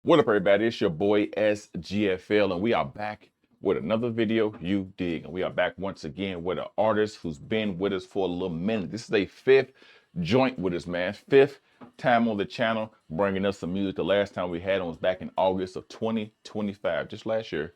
What up, everybody? It's your boy SGFL, and we are back with another video you dig. And we are back once again with an artist who's been with us for a little minute. This is a fifth joint with us, man. Fifth time on the channel, bringing us some music. The last time we had him was back in August of 2025, just last year,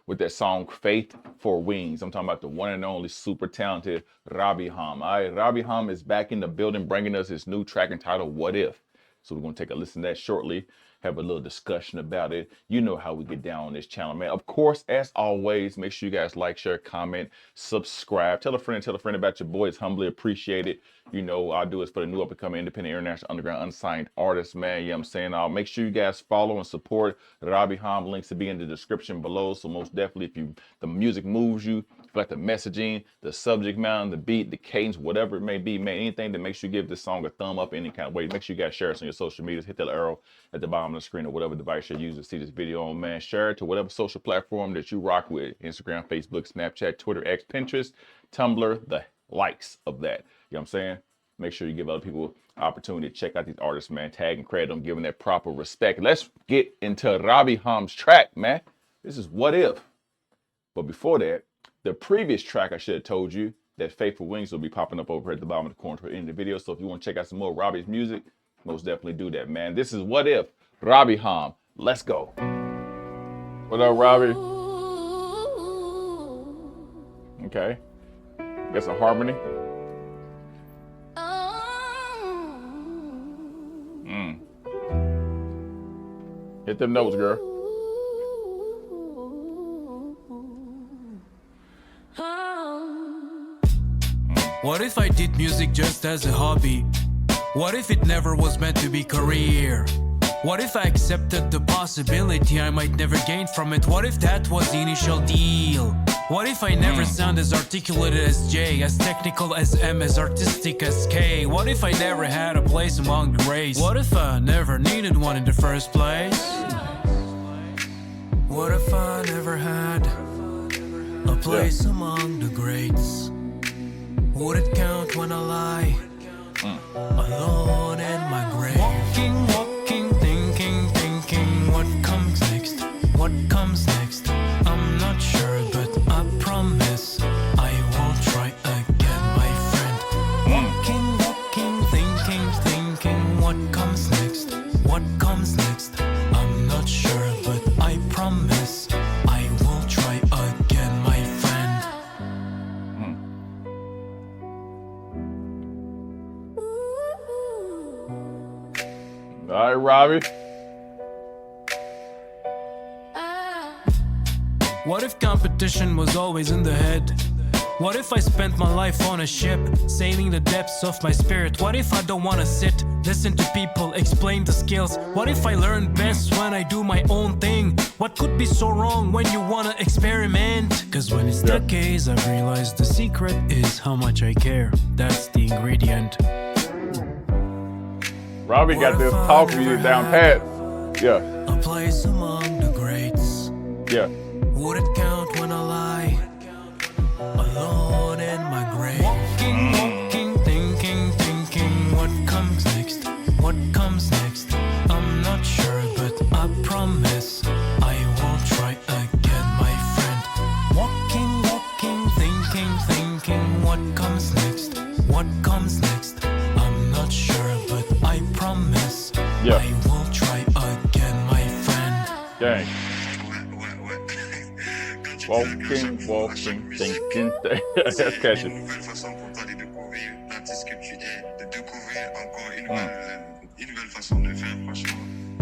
with that song Faith for Wings. I'm talking about the one and only super talented Rabiham. All right, Rabiham is back in the building, bringing us his new track entitled What If. So we're going to take a listen to that shortly, have a little discussion about it. You know how we get down on this channel, man. Of course, as always, make sure you guys like, share, comment, subscribe. Tell a friend about your boy. It's humbly appreciated. You know, I'll do it for the new up-and-coming independent, international, underground, unsigned artists, man. You know what I'm saying? I'll make sure you guys follow and support Rabiham. Links to be in the description below. So most definitely, if the music moves you, if you like the messaging, the subject matter, the beat, the cadence, whatever it may be, man, anything that makes you give this song a thumb up any kind of way, make sure you guys share it on your social medias. Hit that arrow at the bottom of the screen or whatever device you're using to see this video on, man. Share it to whatever social platform that you rock with. Instagram, Facebook, Snapchat, Twitter, X, Pinterest, Tumblr, the likes of that. You know what I'm saying? Make sure you give other people opportunity to check out these artists, man. Tag and credit them, giving that proper respect. Let's get into Rabiham's track, man. This is What If. But before that, the previous track I should have told you that Faithful Wings will be popping up over at the bottom of the corner toward the end of the video. So if you want to check out some more Robbie's music, most definitely do that, man. This is What If, Rabiham. Let's go. What up, Robbie? Okay. Got some harmony. Hit them notes, girl. What if I did music just as a hobby? What if it never was meant to be career? What if I accepted the possibility I might never gain from it? What if that was the initial deal? What if I never sound as articulate as J, as technical as M, as artistic as K? What if I never had a place among the greats? What if I never needed one in the first place? What if I never had a place among the greats? Would it count when I lie alone in my grave? Walking, thinking, what comes next? What comes next? I'm not sure, but I promise I will try again, my friend. Walking, thinking, what comes next? What comes next? I'm not sure, but I promise I will try again, my friend. All right, Robbie. What if competition was always in the head? What if I spent my life on a ship, sailing the depths of my spirit? What if I don't wanna sit, listen to people, explain the skills? What if I learn best when I do my own thing? What could be so wrong when you wanna experiment? Cause when it's the case, I've realized the secret is how much I care. That's the ingredient. Robbie got this talk music down pat. Yeah. A place among the greats. Yeah. Would it count when I lie alone in my grave? Walking, thinking, what comes next? What comes next? I'm not sure, but I promise I will try again, my friend. Walking, thinking, what comes next? What comes next? I'm not sure, but I promise I will try again, my friend. Dang. Walking, thinking. Let's catch it.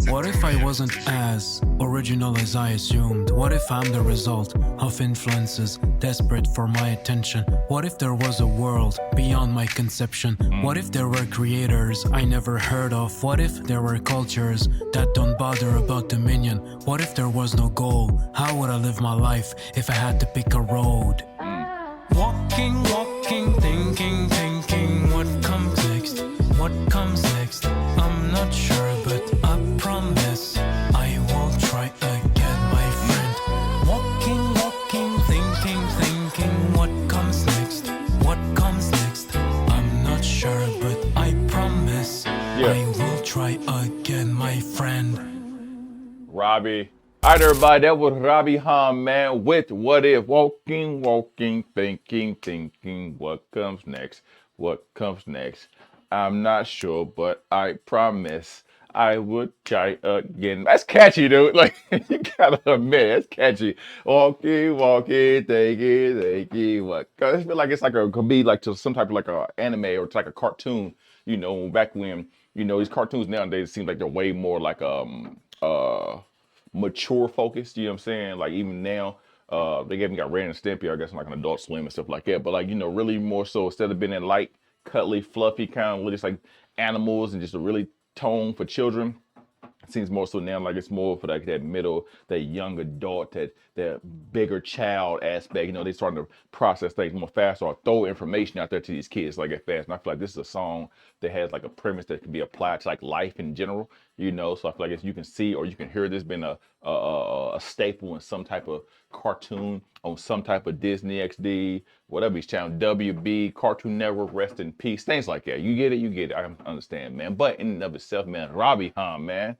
What if I wasn't as original as I assumed? What if I'm the result of influences desperate for my attention? What if there was a world beyond my conception? What if there were creators I never heard of? What if there were cultures that don't bother about dominion? What if there was no goal? How would I live my life if I had to pick a road? Walking, thinking, what comes next? What comes next? I'm not sure, but I promise I will try again, my friend. Walking, thinking, what comes next? What comes next? I'm not sure, but I promise I will try again, my friend. Robbie. All right, everybody, that was Rabiham, man, with What If. Walking, walking, thinking, thinking, what comes next? What comes next? I'm not sure, but I promise I would try again. That's catchy, dude. Like, you gotta admit, that's catchy. Walking, walking, thinking, thinking, what? I feel like it's like could be like to some type of like a anime or it's like a cartoon, back when, these cartoons nowadays seem like they're way more like, mature focused, you know what I'm saying? Like even now, they even got Ren and Stimpy, I guess, like an Adult Swim and stuff like that. But like, really more so instead of being in light, cuddly, fluffy kind of just like animals and just a really tone for children. It seems more so now like it's more for like that middle, that young adult, that bigger child aspect. They starting to process things more fast or throw information out there to these kids like that fast. And I feel like this is a song that has like a premise that can be applied to like life in general. So I feel like if you can see or you can hear this being a staple in some type of cartoon on some type of Disney XD, whatever these channel, WB, Cartoon Network, Rest in Peace, things like that. You get it, you get it. I understand, man. But in and of itself, man, Rabiham, man.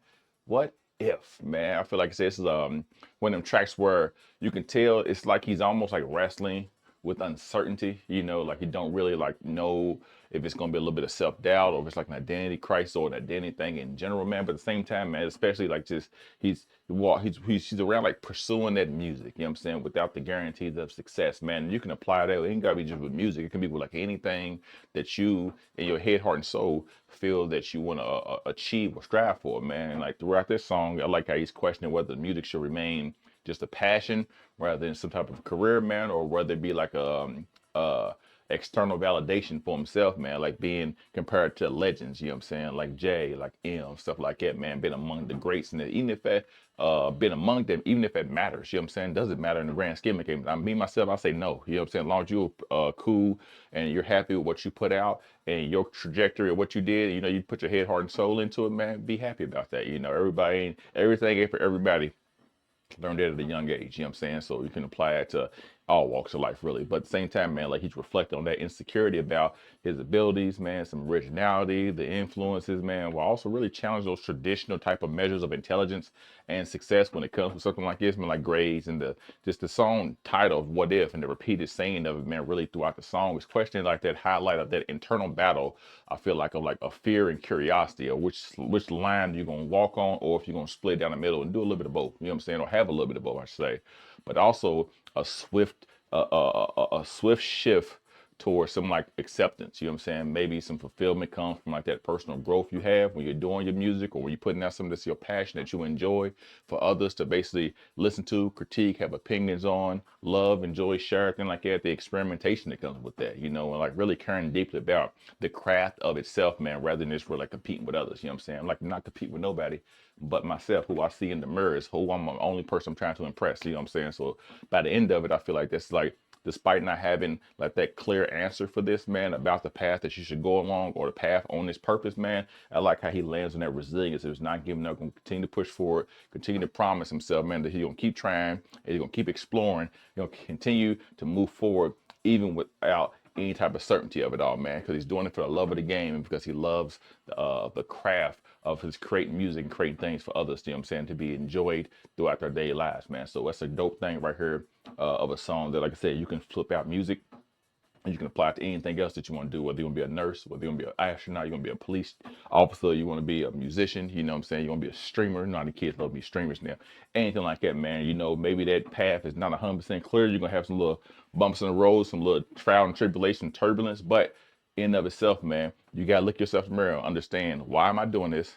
What if, man? I feel like this is one of them tracks where you can tell it's like he's almost like wrestling with uncertainty, like you don't really like know if it's gonna be a little bit of self-doubt or if it's like an identity crisis or an identity thing in general, man. But at the same time, man, especially like just he's around like pursuing that music, you know what I'm saying, without the guarantees of success, man. And you can apply that. It ain't gotta be just with music. It can be with like anything that you in your head, heart, and soul feel that you want to achieve or strive for, man. And like throughout this song, I like how he's questioning whether the music should remain just a passion rather than some type of career, man, or whether it be like a external validation for himself, man, like being compared to legends, you know what I'm saying, like Jay, like M, stuff like that, man, been among the greats, and even if that been among them, even if it matters, you know what I'm saying, does it matter in the grand scheme of things? I mean, myself, I say no, you know what I'm saying, as long as you're cool and you're happy with what you put out and your trajectory of what you did, you put your head, heart, and soul into it, man, be happy about that. Everything ain't for everybody. Learned that at a young age, you know what I'm saying? So you can apply that to all walks of life, really. But at the same time, man, like he's reflecting on that insecurity about his abilities, man, some originality, the influences, man, while also really challenge those traditional type of measures of intelligence and success when it comes to something like this, man, like grades and the song title of What If and the repeated saying of it, man, really throughout the song is questioning like that highlight of that internal battle, I feel like, of like a fear and curiosity, or which line you're gonna walk on, or if you're gonna split down the middle and do a little bit of both, you know what I'm saying, or have a little bit of both, I should say. But also a swift shift towards some like acceptance, you know what I'm saying? Maybe some fulfillment comes from like that personal growth you have when you're doing your music or when you're putting out something that's your passion that you enjoy for others to basically listen to, critique, have opinions on, love, enjoy, share, things like that. The experimentation that comes with that, and like really caring deeply about the craft of itself, man, rather than just really like competing with others, you know what I'm saying? I'm like not compete with nobody but myself, who I see in the mirrors, who I'm the only person I'm trying to impress, you know what I'm saying? So by the end of it, I feel like that's like, despite not having like that clear answer for this, man, about the path that you should go along or the path on this purpose, man, I like how he lands on that resilience. It's not giving up, going to continue to push forward, continue to promise himself, man, that he's going to keep trying and he's going to keep exploring, he's going to continue to move forward even without any type of certainty of it all, man, because he's doing it for the love of the game and because he loves the craft of his creating music and creating things for others, you know what I'm saying, to be enjoyed throughout their daily lives, man. So that's a dope thing right here of a song that, like I said, you can flip out music and you can apply it to anything else that you want to do, whether you want to be a nurse, whether you want to be an astronaut, you want to be a police officer, you want to be a musician, you know what I'm saying, you want to be a streamer. You know, the kids love to be streamers now. Anything like that, man. Maybe that path is not 100% clear. You're going to have some little bumps in the road, some little trial and tribulation, turbulence, but in and of itself, man, you got to look yourself in the mirror and understand, why am I doing this?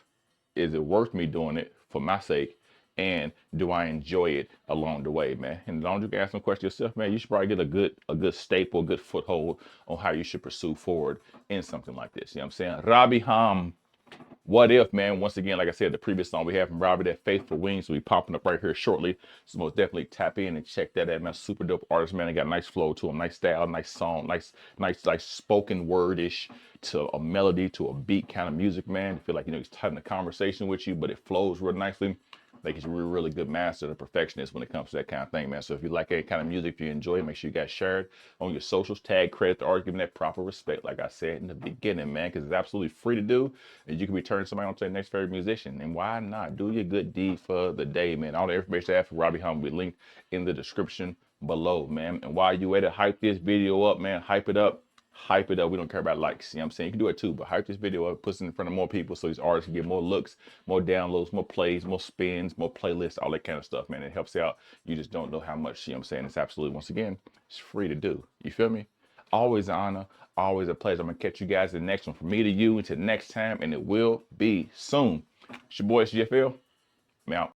Is it worth me doing it for my sake? And do I enjoy it along the way, man? And as long as you can ask some questions yourself, man, you should probably get a good staple, a good foothold on how you should pursue forward in something like this. You know what I'm saying? Rabiham, What If, man. Once again, like I said, the previous song we have from Robbie, that Faithful Wings, will be popping up right here shortly. So most definitely tap in and check that out, man. Super dope artist, man. They got a nice flow to him, nice style, nice song, nice like spoken wordish to a melody to a beat kind of music, man. I feel like he's having a conversation with you, but it flows real nicely. making you a really good master, the perfectionist when it comes to that kind of thing, man. So if you like any kind of music, if you enjoy it, make sure you guys share it on your socials, tag, credit the art, give them that proper respect, like I said in the beginning, man, because it's absolutely free to do, and you can be turning somebody on to the next favorite musician. And why not? Do your good deed for the day, man. All the information I have for Rabiham will be linked in the description below, man. And while you at it, hype this video up, man. Hype it up. Hype it up. We don't care about likes. You know what I'm saying? You can do it too, but hype this video up, put it in front of more people so these artists can get more looks, more downloads, more plays, more spins, more playlists, all that kind of stuff, man. It helps out. You just don't know how much, you know what I'm saying? It's absolutely, once again, it's free to do. You feel me? Always an honor, always a pleasure. I'm going to catch you guys in the next one. From me to you until next time, and it will be soon. It's your boy SGFL. I'm out.